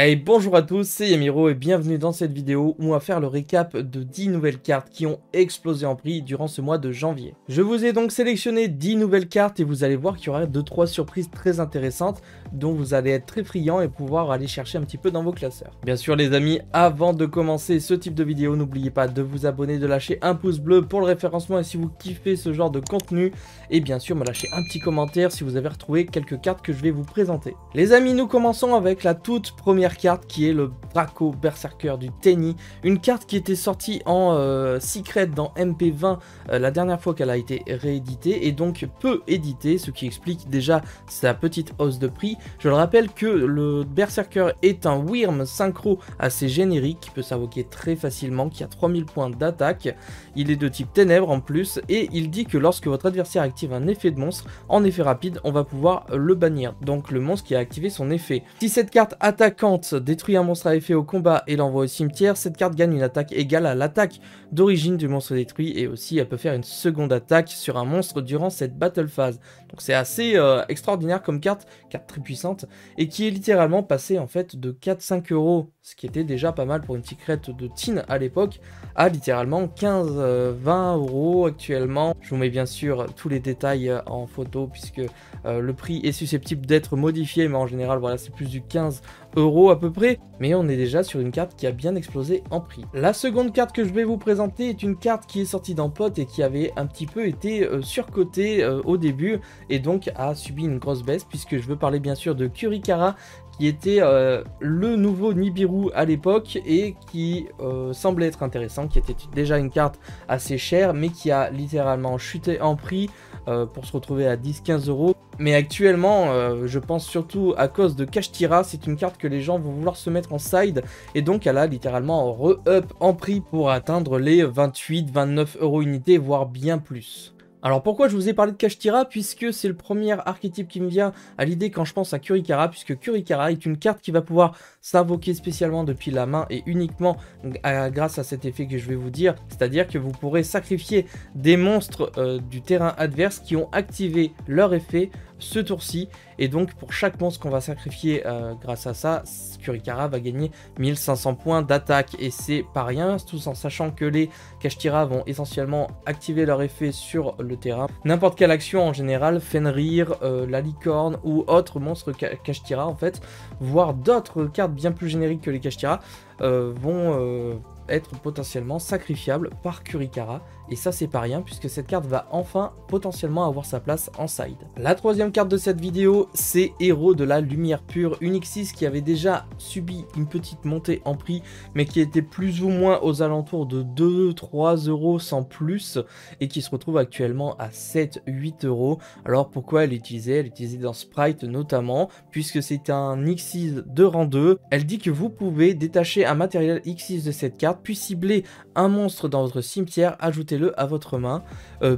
Allez, bonjour à tous, c'est Yamiro et bienvenue dans cette vidéo où on va faire le récap de 10 nouvelles cartes qui ont explosé en prix durant ce mois de janvier. Je vous ai donc sélectionné 10 nouvelles cartes et vous allez voir qu'il y aura 2-3 surprises très intéressantes dont vous allez être très friand et pouvoir aller chercher un petit peu dans vos classeurs. Bien sûr les amis, avant de commencer ce type de vidéo, n'oubliez pas de vous abonner, de lâcher un pouce bleu pour le référencement et si vous kiffez ce genre de contenu, et bien sûr me lâcher un petit commentaire si vous avez retrouvé quelques cartes que je vais vous présenter. Les amis, nous commençons avec la toute première carte qui est le Draco Berserker du Tenny, une carte qui était sortie en secret dans MP20 la dernière fois qu'elle a été rééditée et donc peu éditée, ce qui explique déjà sa petite hausse de prix. Je le rappelle que le Berserker est un Wyrm synchro assez générique qui peut s'invoquer très facilement, qui a 3000 points d'attaque, il est de type ténèbres en plus et il dit que lorsque votre adversaire active un effet de monstre, en effet rapide, on va pouvoir le bannir, donc le monstre qui a activé son effet. Si cette carte attaquante détruit un monstre à effet au combat et l'envoie au cimetière, cette carte gagne une attaque égale à l'attaque d'origine du monstre détruit et aussi elle peut faire une seconde attaque sur un monstre durant cette battle phase. Donc c'est assez extraordinaire comme carte très puissante et qui est littéralement passée en fait de 4-5 euros, ce qui était déjà pas mal pour une secret de Teen à l'époque, à littéralement 15-20 euros actuellement. Je vous mets bien sûr tous les détails en photo puisque le prix est susceptible d'être modifié, mais en général voilà c'est plus du 15 euros à peu près, mais on est déjà sur une carte qui a bien explosé en prix. La seconde carte que je vais vous présenter est une carte qui est sortie d'un pot et qui avait un petit peu été surcotée au début et donc a subi une grosse baisse puisque je veux parler bien sûr de Kurikara qui était le nouveau Nibiru à l'époque et qui semblait être intéressant, qui était déjà une carte assez chère mais qui a littéralement chuté en prix pour se retrouver à 10-15 euros. Mais actuellement, je pense surtout à cause de Kashtira, c'est une carte que les gens vont vouloir se mettre en side et donc elle a littéralement re-up en prix pour atteindre les 28-29 euros unité, voire bien plus. Alors pourquoi je vous ai parlé de Kashtira? Puisque c'est le premier archétype qui me vient à l'idée quand je pense à Kurikara, puisque Kurikara est une carte qui va pouvoir s'invoquer spécialement depuis la main et uniquement grâce à cet effet que je vais vous dire, c'est-à-dire que vous pourrez sacrifier des monstres du terrain adverse qui ont activé leur effet ce tour-ci, et donc pour chaque monstre qu'on va sacrifier grâce à ça, Kurikara va gagner 1500 points d'attaque et c'est pas rien, tout en sachant que les Kashtira vont essentiellement activer leur effet sur le terrain. N'importe quelle action en général, Fenrir, la licorne ou autre monstre Kashtira en fait, voire d'autres cartes bien plus génériques que les Kashtira vont être potentiellement sacrifiables par Kurikara et ça c'est pas rien puisque cette carte va enfin potentiellement avoir sa place en side. La troisième carte de cette vidéo c'est Héros de la Lumière Pure, une X6 qui avait déjà subi une petite montée en prix mais qui était plus ou moins aux alentours de 2-3 euros sans plus et qui se retrouve actuellement à 7-8 euros. Alors pourquoi elle est utilisée? Elle est utilisée dans Sprite notamment puisque c'est un X6 de rang 2. Elle dit que vous pouvez détacher un matériel X6 de cette carte puis cibler un monstre dans votre cimetière, ajoutez-le à votre main,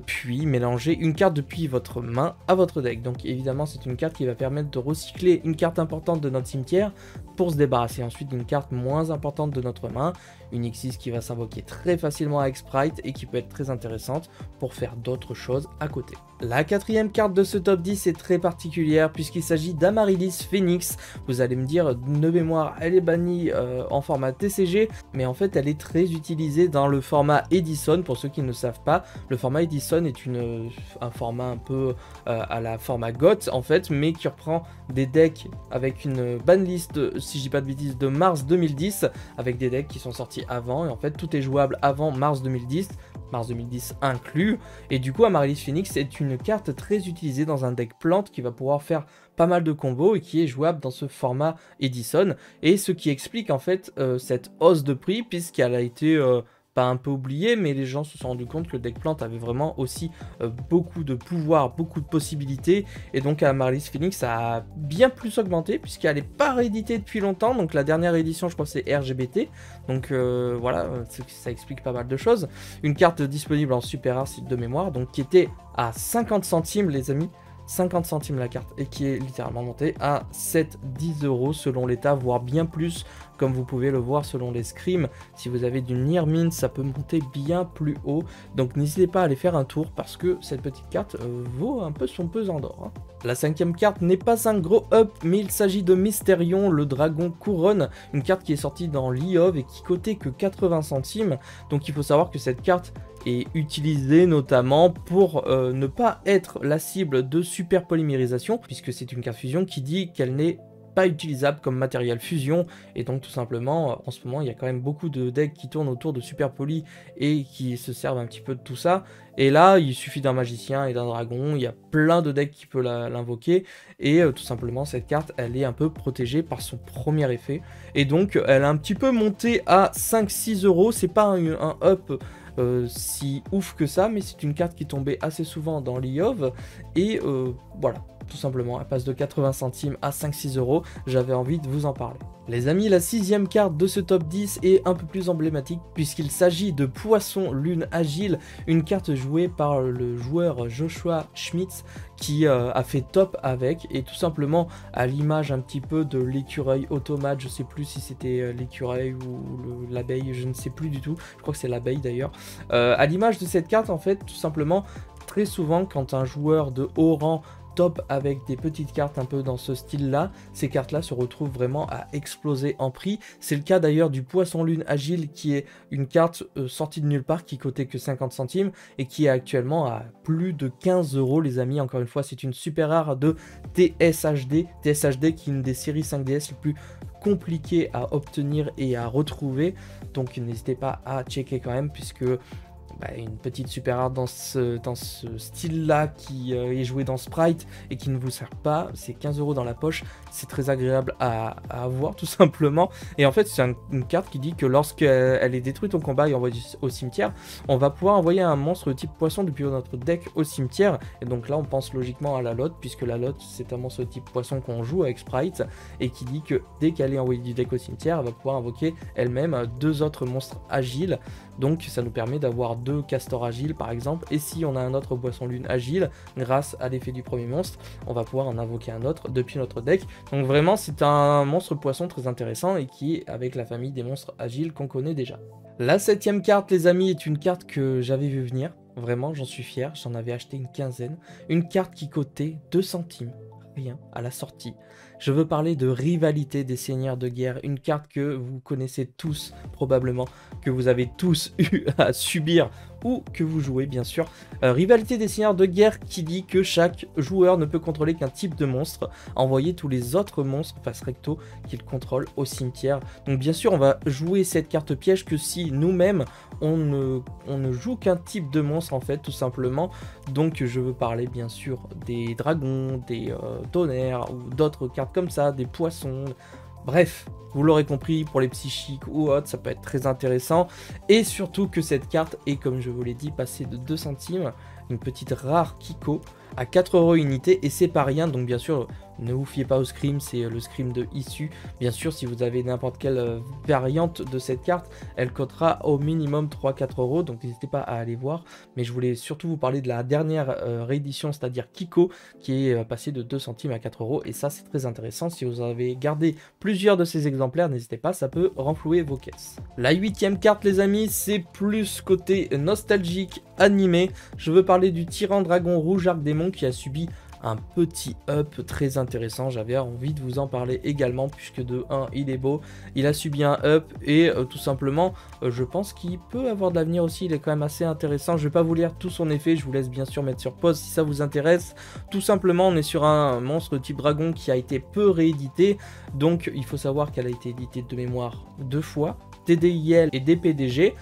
puis mélangez une carte depuis votre main à votre deck. Donc évidemment c'est une carte qui va permettre de recycler une carte importante de notre cimetière pour se débarrasser ensuite d'une carte moins importante de notre main, une X6 qui va s'invoquer très facilement avec Sprite et qui peut être très intéressante pour faire d'autres choses à côté. La quatrième carte de ce top 10 est très particulière puisqu'il s'agit d'Amaryllis Phoenix. Vous allez me dire, de mémoire elle est bannie en format TCG, mais en fait elle est très utilisée dans le format Edison. Pour ceux qui ne savent pas, le format Edison est un format un peu à la format GOT en fait, mais qui reprend des decks avec une banlist, si je dis pas de bêtises, de mars 2010, avec des decks qui sont sortis avant, et en fait tout est jouable avant mars 2010 inclus, et du coup Amaryllis Phoenix est une carte très utilisée dans un deck plante qui va pouvoir faire pas mal de combos et qui est jouable dans ce format Edison, et ce qui explique en fait cette hausse de prix puisqu'elle a été pas un peu oublié, mais les gens se sont rendus compte que le deck plante avait vraiment aussi beaucoup de pouvoir, beaucoup de possibilités, et donc Amaryllis Phoenix a bien plus augmenté puisqu'elle n'est pas rééditée depuis longtemps. Donc la dernière édition je crois c'est RGBT, donc voilà, ça explique pas mal de choses. Une carte disponible en super rare de mémoire, donc qui était à 50 centimes les amis, 50 centimes la carte et qui est littéralement montée à 7-10 € selon l'état, voire bien plus, comme vous pouvez le voir selon les scrims. Si vous avez du Near Mint, ça peut monter bien plus haut, donc n'hésitez pas à aller faire un tour parce que cette petite carte vaut un peu son pesant d'or, hein. La cinquième carte n'est pas un gros up, mais il s'agit de Mysterion, le dragon couronne, une carte qui est sortie dans l'E-OV et qui coûtait que 80 centimes, donc il faut savoir que cette carte est utilisée notamment pour ne pas être la cible de super polymérisation, puisque c'est une carte fusion qui dit qu'elle n'est pas utilisable comme matériel fusion, et donc tout simplement en ce moment il y a quand même beaucoup de decks qui tournent autour de super poly et qui se servent un petit peu de tout ça, et là il suffit d'un magicien et d'un dragon, il y a plein de decks qui peuvent l'invoquer, et tout simplement cette carte elle est un peu protégée par son premier effet, et donc elle a un petit peu monté à 5-6 €, c'est pas un up si ouf que ça, mais c'est une carte qui tombait assez souvent dans l'E-OV, et voilà. Tout simplement, elle passe de 80 centimes à 5-6 €, j'avais envie de vous en parler. Les amis, la sixième carte de ce top 10 est un peu plus emblématique puisqu'il s'agit de Poisson Lune Agile, une carte jouée par le joueur Joshua Schmitz qui a fait top avec, et tout simplement à l'image un petit peu de l'écureuil automate, je sais plus si c'était l'écureuil ou l'abeille, je ne sais plus du tout, je crois que c'est l'abeille d'ailleurs, à l'image de cette carte en fait, tout simplement, très souvent quand un joueur de haut rang top avec des petites cartes un peu dans ce style là, ces cartes là se retrouvent vraiment à exploser en prix. C'est le cas d'ailleurs du Poisson Lune Agile qui est une carte sortie de nulle part qui coûtait que 50 centimes et qui est actuellement à plus de 15 € les amis. Encore une fois, c'est une super rare de TSHD qui est une des séries 5DS les plus compliquées à obtenir et à retrouver, donc n'hésitez pas à checker quand même, puisque une petite super rare dans ce style là qui est joué dans Sprite et qui ne vous sert pas, c'est 15 € dans la poche, c'est très agréable à avoir tout simplement, et en fait c'est une carte qui dit que lorsqu'elle est détruite au combat et envoyée au cimetière, on va pouvoir envoyer un monstre type poisson depuis notre deck au cimetière, et donc là on pense logiquement à la lotte, puisque la lotte c'est un monstre type poisson qu'on joue avec Sprite, et qui dit que dès qu'elle est envoyée du deck au cimetière, elle va pouvoir invoquer elle-même 2 autres monstres agiles, donc ça nous permet d'avoir 2 castors agiles par exemple, et si on a un autre Poisson Lune agile, grâce à l'effet du premier monstre, on va pouvoir en invoquer un autre depuis notre deck. Donc vraiment c'est un monstre poisson très intéressant et qui est avec la famille des monstres agiles qu'on connaît déjà. La septième carte les amis est une carte que j'avais vu venir, vraiment j'en suis fier, j'en avais acheté une quinzaine, une carte qui coûtait 2 centimes, rien, à la sortie. Je veux parler de Rivalité des Seigneurs de Guerre, une carte que vous connaissez tous probablement, que vous avez tous eu à subir ou que vous jouez bien sûr. Rivalité des Seigneurs de Guerre qui dit que chaque joueur ne peut contrôler qu'un type de monstre, envoyer tous les autres monstres face recto qu'il contrôle au cimetière. Donc bien sûr on va jouer cette carte piège que si nous-mêmes on ne joue qu'un type de monstre en fait tout simplement. Donc je veux parler bien sûr des dragons, des tonnerres ou d'autres cartes comme ça, des poissons, bref, vous l'aurez compris, pour les psychiques ou autres, ça peut être très intéressant, et surtout que cette carte est, comme je vous l'ai dit, passée de 2 centimes, une petite rare Kiko, à 4 € unité, et c'est pas rien, donc bien sûr, ne vous fiez pas au scrim, c'est le scrim de issue. Bien sûr, si vous avez n'importe quelle variante de cette carte, elle coûtera au minimum 3-4 €, donc n'hésitez pas à aller voir. Mais je voulais surtout vous parler de la dernière réédition, c'est-à-dire Kiko, qui est passée de 2 centimes à 4 €, et ça c'est très intéressant. Si vous avez gardé plusieurs de ces exemplaires, n'hésitez pas, ça peut renflouer vos caisses. La 8e carte les amis, c'est plus côté nostalgique, animé. Je veux parler du Tyran Dragon Rouge Arc Démon qui a subi un petit up très intéressant. J'avais envie de vous en parler également puisque de 1 il est beau, il a subi un up et tout simplement je pense qu'il peut avoir de l'avenir aussi, il est quand même assez intéressant. Je vais pas vous lire tout son effet, je vous laisse bien sûr mettre sur pause si ça vous intéresse. Tout simplement on est sur un monstre type dragon qui a été peu réédité, donc il faut savoir qu'elle a été éditée de mémoire 2 fois, TDIL et DPDG.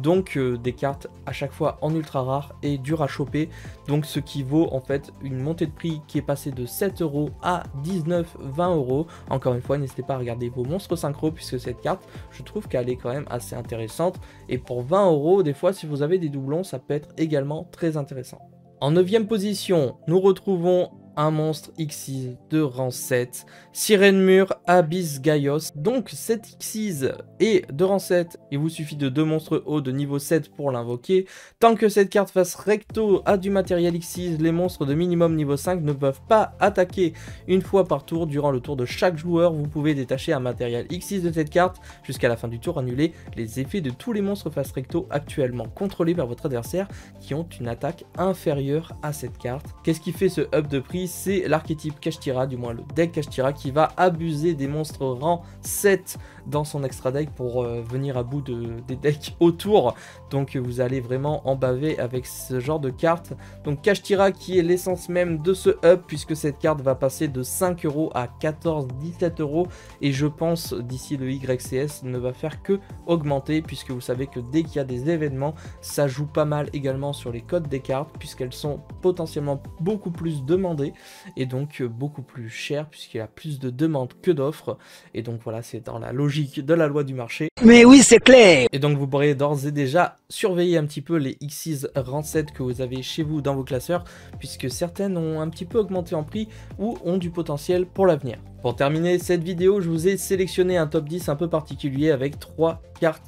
Donc des cartes à chaque fois en ultra rare et dur à choper, donc ce qui vaut en fait une montée de prix qui est passée de 7 € à 19-20 €. Encore une fois, n'hésitez pas à regarder vos monstres synchro puisque cette carte je trouve qu'elle est quand même assez intéressante, et pour 20 € des fois si vous avez des doublons ça peut être également très intéressant. En 9e position nous retrouvons un monstre Xyz de rang 7, Sirène Mur Abyss Gaios. Donc cet Xyz est de rang 7, il vous suffit de 2 monstres hauts de niveau 7 pour l'invoquer. Tant que cette carte face recto a du matériel Xyz, les monstres de minimum niveau 5 ne peuvent pas attaquer une fois par tour. Durant le tour de chaque joueur, vous pouvez détacher un matériel Xyz de cette carte. Jusqu'à la fin du tour, annuler les effets de tous les monstres face recto actuellement contrôlés par votre adversaire qui ont une attaque inférieure à cette carte. Qu'est-ce qui fait ce up de prix? C'est l'archétype Kashtira, du moins le deck Kashtira, qui va abuser des monstres rang 7 dans son extra deck pour venir à bout des decks autour. Donc vous allez vraiment en baver avec ce genre de carte. Donc Kashtira qui est l'essence même de ce up, puisque cette carte va passer de 5 € à 14-17 € et je pense d'ici le YCS ne va faire que augmenter, puisque vous savez que dès qu'il y a des événements, ça joue pas mal également sur les codes des cartes, puisqu'elles sont potentiellement beaucoup plus demandées et donc beaucoup plus chères, puisqu'il y a plus de demandes que d'offres. Et donc voilà, c'est dans la logique de la loi du marché. Mais oui, c'est clair. Et donc vous pourrez d'ores et déjà surveiller un petit peu les Xyz rang 7 que vous avez chez vous dans vos classeurs, puisque certaines ont un petit peu augmenté en prix ou ont du potentiel pour l'avenir. Pour terminer cette vidéo, je vous ai sélectionné un top 10 un peu particulier avec 3 cartes.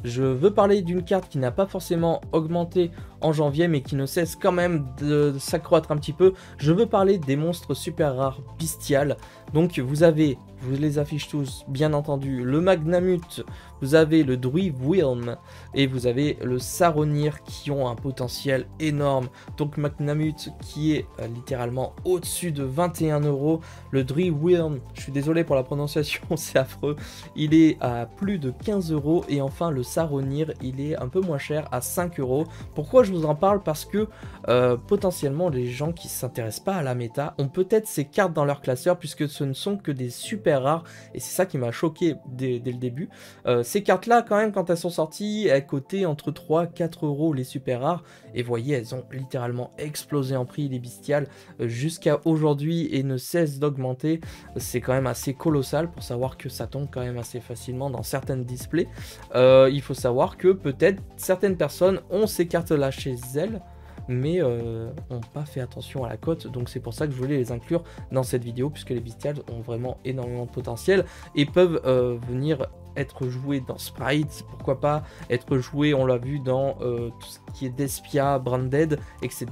Je veux parler d'une carte qui n'a pas forcément augmenté en janvier, mais qui ne cesse quand même de s'accroître un petit peu. Je veux parler des monstres super rares Bystial. Donc vous avez, je vous les affiche tous, bien entendu, le Magnamut, vous avez le Druid Wyrm et vous avez le Saronir qui ont un potentiel énorme. Donc Magnamut qui est littéralement au-dessus de 21 €. Le Druid Wyrm, je suis désolé pour la prononciation, c'est affreux, il est à plus de 15 €. Et enfin le Saronir, il est un peu moins cher, à 5 €. Pourquoi je vous en parle? Parce que potentiellement les gens qui ne s'intéressent pas à la méta ont peut-être ces cartes dans leur classeur, puisque ce ne sont que des super rares, et c'est ça qui m'a choqué dès le début. Ces cartes là quand même, quand elles sont sorties, elles cotaient entre 3-4 € les super rares, et voyez, elles ont littéralement explosé en prix, les Bystial, jusqu'à aujourd'hui, et ne cessent d'augmenter. C'est quand même assez colossal pour savoir que ça tombe quand même assez facilement dans certaines displays. Il faut savoir que peut-être certaines personnes ont ces cartes là chez elles, mais n'ont pas fait attention à la cote. Donc c'est pour ça que je voulais les inclure dans cette vidéo, puisque les Bystial ont vraiment énormément de potentiel et peuvent venir être joués dans Sprite, pourquoi pas être joués, on l'a vu, dans tout ce qui est Despia, Branded, etc.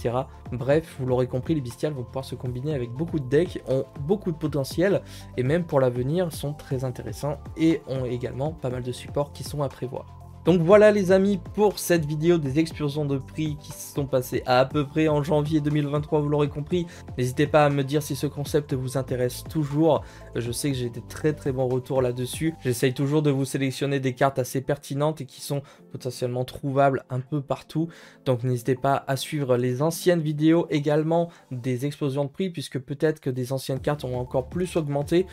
Bref, vous l'aurez compris, les Bystial vont pouvoir se combiner avec beaucoup de decks, ont beaucoup de potentiel, et même pour l'avenir sont très intéressants, et ont également pas mal de supports qui sont à prévoir. Donc voilà les amis pour cette vidéo des explosions de prix qui se sont passées à peu près en janvier 2023, vous l'aurez compris. N'hésitez pas à me dire si ce concept vous intéresse toujours. Je sais que j'ai des très bons retours là-dessus. J'essaye toujours de vous sélectionner des cartes assez pertinentes et qui sont potentiellement trouvables un peu partout. Donc n'hésitez pas à suivre les anciennes vidéos également des explosions de prix, puisque peut-être que des anciennes cartes ont encore plus augmenté